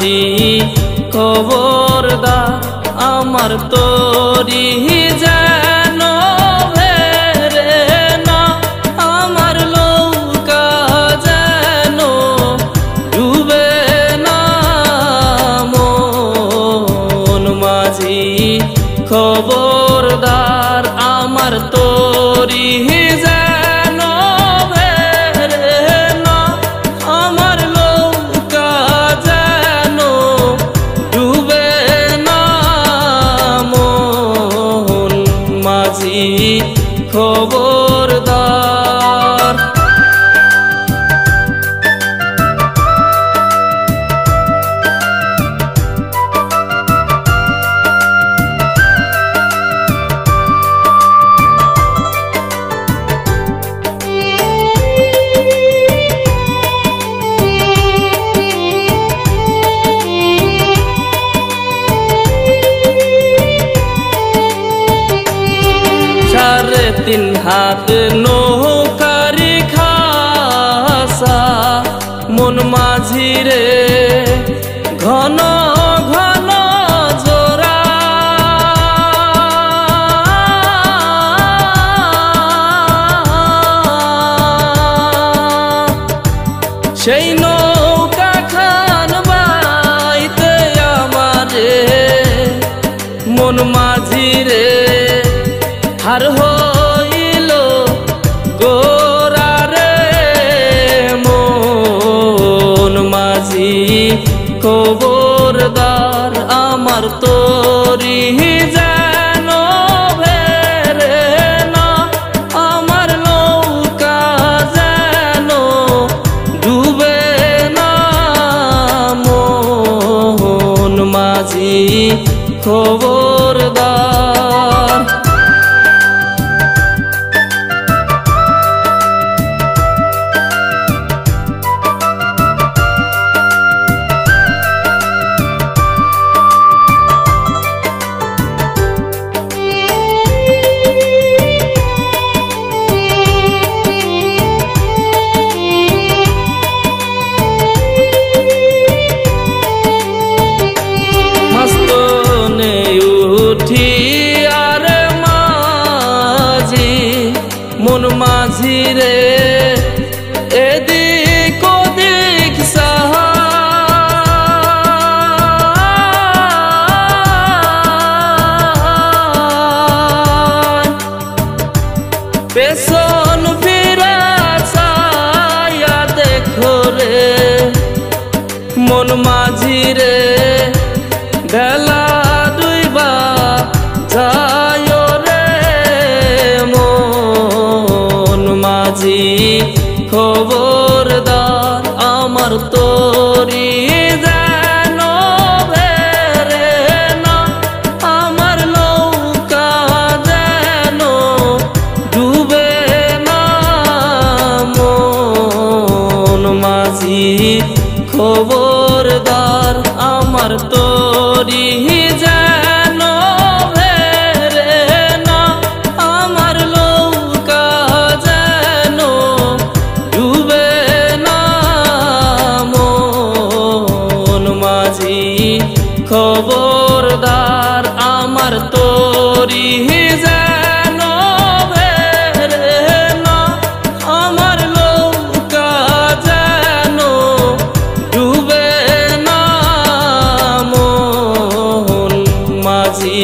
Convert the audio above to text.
মাঝি খবরদার আমার তরি যেন ভেরে না, আমার নৌকা যেন ডুবে না। মন মাঝি খবরদার আমার তরি যেন ভেরে না, আমার নৌকা যেন ডুবে না। মন মাঝি খবরদার। সাড়ে তিন হাত নৌকারি খাসা মন মাঝি রে ঘন ঘন জোড়া। সেই নৌকা খান বাইতে আমারে মন মাঝি রে হার হইল গোরা রে। মন মাঝি খবরদার আমার তরি যেন ভেরে না, আমার নৌকা যেন ডুবে না। মন মাঝি খবরদার। মন মাঝি রে এদিক ওদিক সাহা, পেছন ফিরা ছায়া দেখো রে। মন মাঝি রে বেলা ডুইবা যায় রে। মন মাঝি খবরদার আমার তরি যেন ভেরে না, আমার নৌকা যেন ডুবে না। মন মাঝি খবরদার আমার তরি যেন ভেরে না, আমার নৌকা যেন ডুবে না। মন মাঝি খবরদার আমার তরি যেন ভেরে না, আমার নৌকা যেন ডুবে না। মন মাঝি